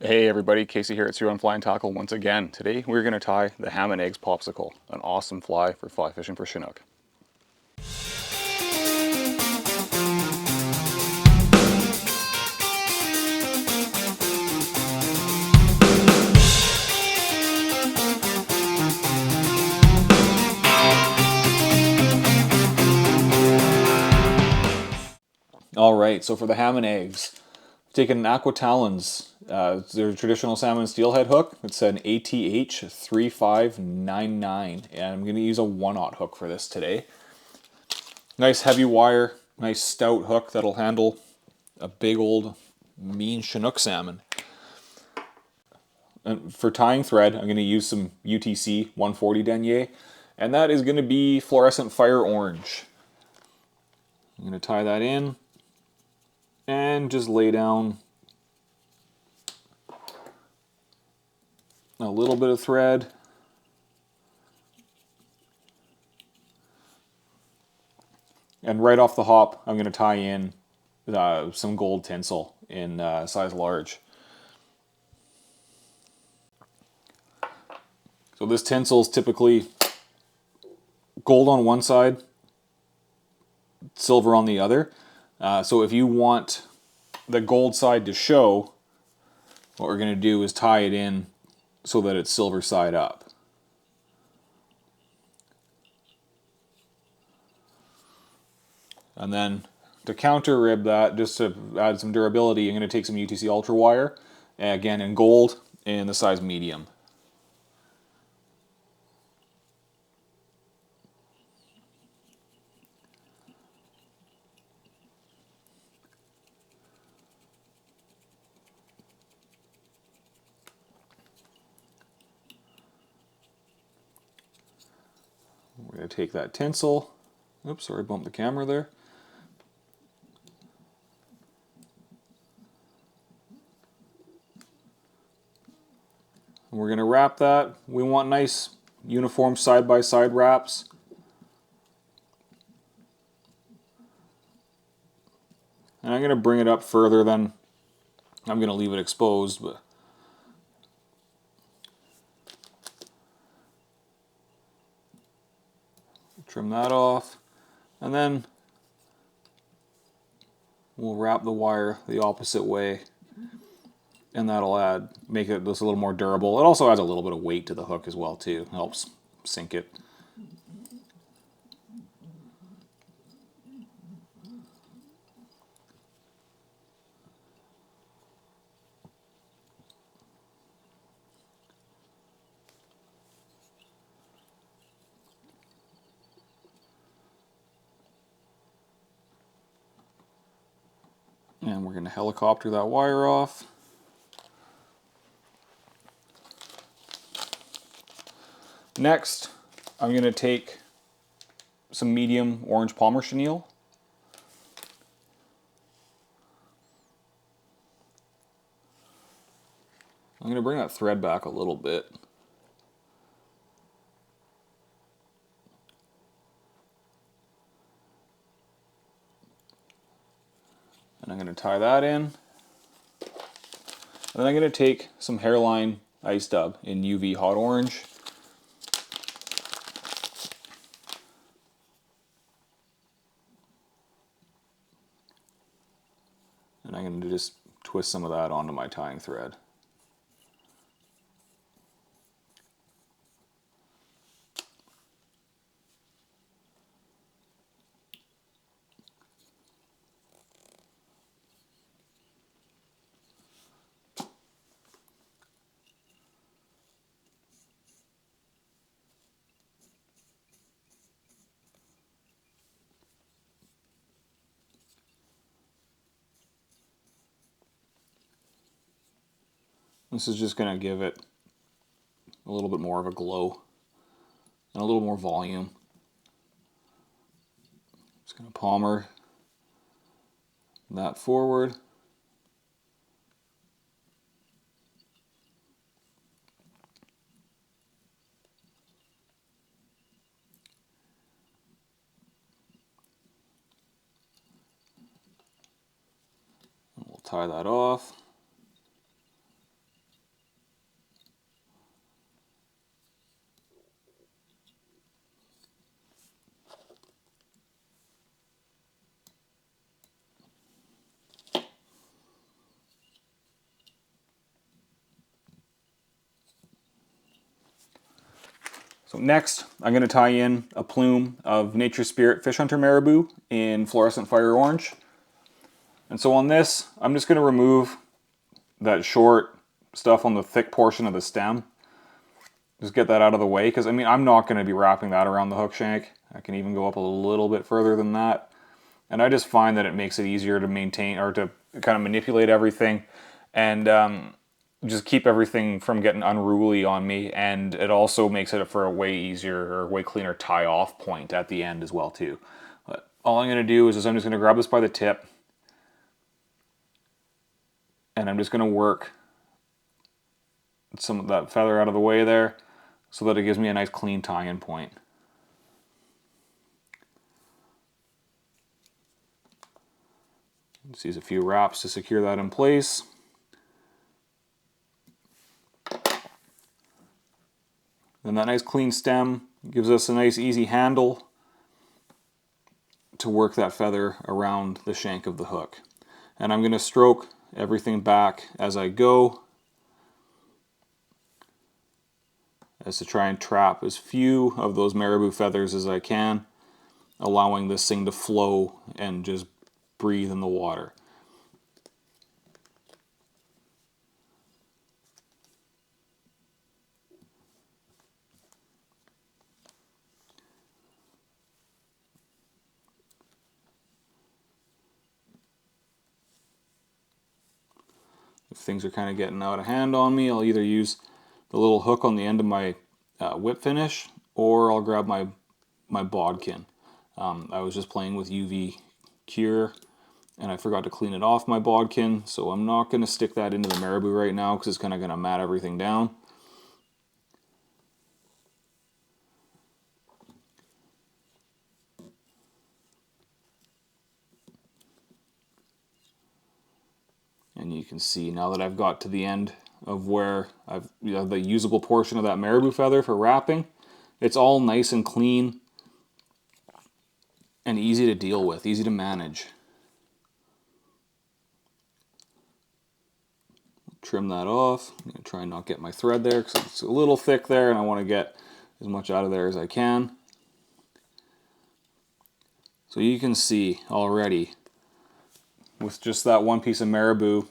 Hey everybody, Casey here at Zero on Fly and Tackle once again. Today we're going to tie the Ham and Eggs Popsicle, an awesome fly for fly fishing for Chinook. Alright, so for the Ham and Eggs, I've taken an AquaTalon's, their traditional salmon steelhead hook. It's an ATH 3599, and I'm going to use a 1/0 hook for this today. Nice heavy wire, nice stout hook that'll handle a big old mean Chinook salmon. And for tying thread, I'm going to use some UTC 140 denier, and that is going to be fluorescent fire orange. I'm going to tie that in and just lay down a little bit of thread. And right off the hop, I'm going to tie in some gold tinsel in size large. So this tinsel is typically gold on one side, silver on the other. So if you want the gold side to show, what we're going to do is tie it in so that it's silver side up. And then to counter rib that, just to add some durability, I'm going to take some UTC Ultra wire, again in gold, in the size medium. We're going to take that tinsel. Oops, sorry, bumped the camera there. We're going to wrap that. We want nice uniform side-by-side wraps. And I'm going to bring it up further than I'm going to leave it exposed, but trim that off. And then we'll wrap the wire the opposite way, and that'll make it just a little more durable. It also adds a little bit of weight to the hook as well too. It helps sink it. And we're going to helicopter that wire off. Next, I'm going to take some medium orange Palmer chenille. I'm going to bring that thread back a little bit. And I'm going to tie that in. And then I'm going to take some Hareline ice dub in UV hot orange. And I'm going to just twist some of that onto my tying thread. This is just going to give it a little bit more of a glow and a little more volume. Just going to Palmer that forward. And we'll tie that off. So next, I'm going to tie in a plume of Nature's Spirit Fish Hunter Marabou in fluorescent fire orange. And so on this, I'm just going to remove that short stuff on the thick portion of the stem. Just get that out of the way, because I mean, I'm not going to be wrapping that around the hook shank. I can even go up a little bit further than that. And I just find that it makes it easier to maintain, or to kind of manipulate everything, and just keep everything from getting unruly on me. And it also makes it for a way easier or way cleaner tie off point at the end as well too. But all I'm going to do is I'm just going to grab this by the tip, and I'm just going to work some of that feather out of the way there so that it gives me a nice clean tie-in point. Just use a few wraps to secure that in place. Then that nice clean stem gives us a nice easy handle to work that feather around the shank of the hook. And I'm going to stroke everything back as I go, as to try and trap as few of those marabou feathers as I can, allowing this thing to flow and just breathe in the water. If things are kind of getting out of hand on me, I'll either use the little hook on the end of my whip finish, or I'll grab my bodkin. I was just playing with UV cure, and I forgot to clean it off my bodkin, so I'm not going to stick that into the marabou right now because it's kind of going to mat everything down. And you can see now that I've got to the end of where I've the usable portion of that marabou feather for wrapping, it's all nice and clean and easy to deal with, easy to manage. Trim that off. I'm going to try and not get my thread there because it's a little thick there, and I want to get as much out of there as I can. So you can see already, with just that one piece of marabou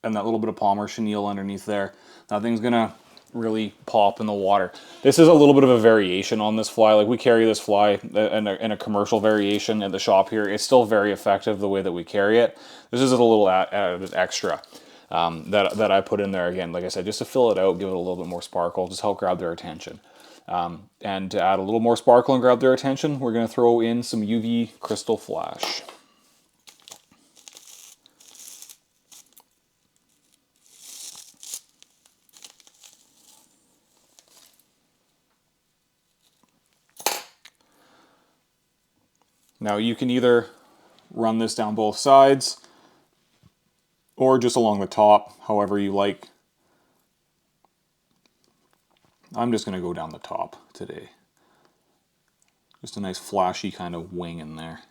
and that little bit of Palmer chenille underneath there, that thing's going to really pop in the water. This is a little bit of a variation on this fly. Like, we carry this fly in a commercial variation at the shop here. It's still very effective the way that we carry it. This is a little added extra that I put in there, again, like I said, just to fill it out, give it a little bit more sparkle, just help grab their attention. And to add a little more sparkle and grab their attention, we're going to throw in some UV Krystal Flash. Now you can either run this down both sides or just along the top, however you like. I'm just going to go down the top today. Just a nice flashy kind of wing in there.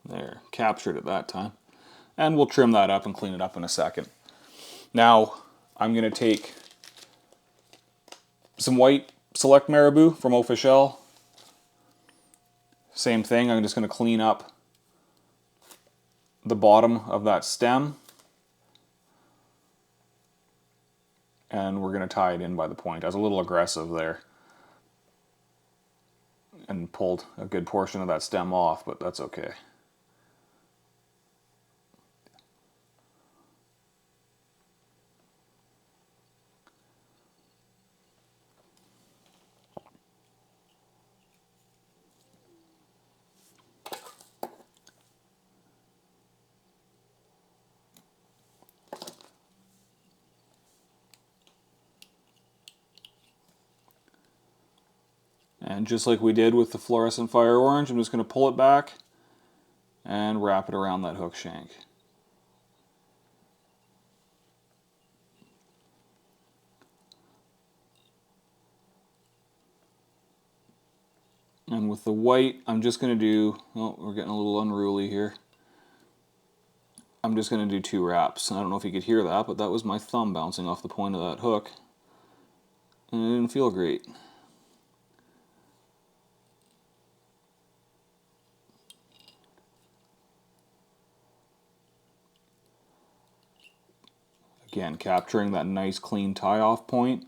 There, captured it that time. And we'll trim that up and clean it up in a second. Now, I'm going to take some white Select Marabou from OfishL. Same thing, I'm just going to clean up the bottom of that stem. And we're going to tie it in by the point. I was a little aggressive there and pulled a good portion of that stem off, but that's okay. And just like we did with the fluorescent fire orange, I'm just going to pull it back and wrap it around that hook shank. And with the white, I'm just going to do, oh, we're getting a little unruly here. I'm just going to do 2 wraps. I don't know if you could hear that, but that was my thumb bouncing off the point of that hook. And it didn't feel great. Again, capturing that nice clean tie-off point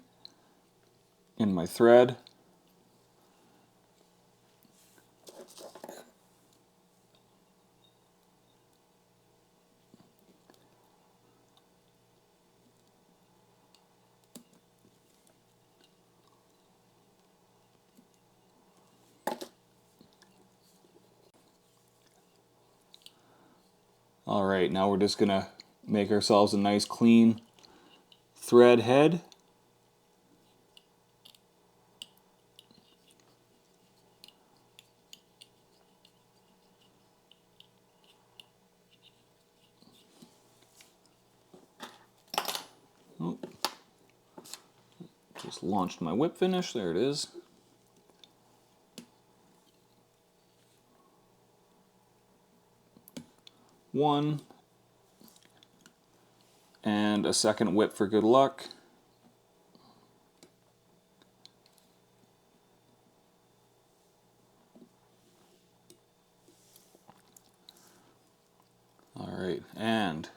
in my thread. Alright, now we're just going to make ourselves a nice clean thread head. Oh, just launched my whip finish, there it is. One, and a second whip for good luck. Alright, and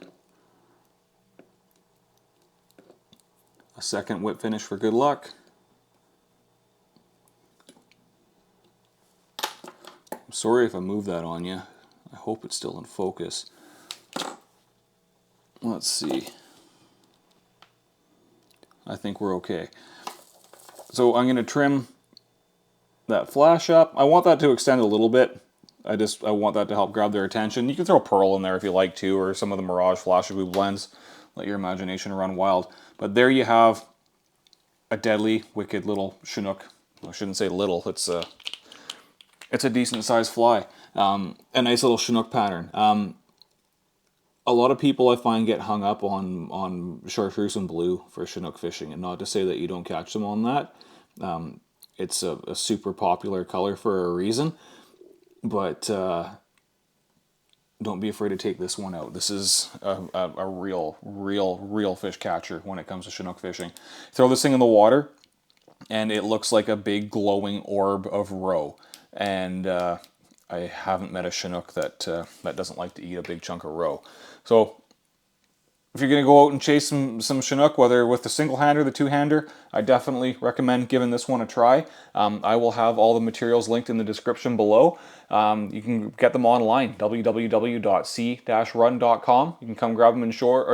a second whip finish for good luck. I'm sorry if I moved that on you. I hope it's still in focus. Let's see. I think we're okay. So I'm going to trim that flash up. I want that to extend a little bit. I want that to help grab their attention. You can throw pearl in there if you like to, or some of the Mirage Flashabou blends. Let your imagination run wild. But there you have a deadly, wicked little Chinook. I shouldn't say little. It's a decent sized fly. A nice little Chinook pattern. A lot of people I find get hung up on chartreuse and blue for Chinook fishing, and not to say that you don't catch them on that. It's a super popular color for a reason, but don't be afraid to take this one out. This is a real fish catcher when it comes to Chinook fishing. Throw this thing in the water, and it looks like a big glowing orb of roe. And I haven't met a Chinook that doesn't like to eat a big chunk of roe. So if you're going to go out and chase some Chinook, whether with the single-hander or the two-hander, I definitely recommend giving this one a try. I will have all the materials linked in the description below. You can get them online, www.c-run.com. You can come grab them in store,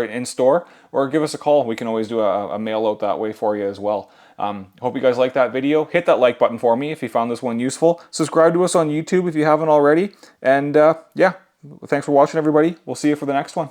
or give us a call. We can always do a mail out that way for you as well. Hope you guys liked that video. Hit that like button for me if you found this one useful. Subscribe to us on YouTube if you haven't already. And yeah, thanks for watching, everybody. We'll see you for the next one.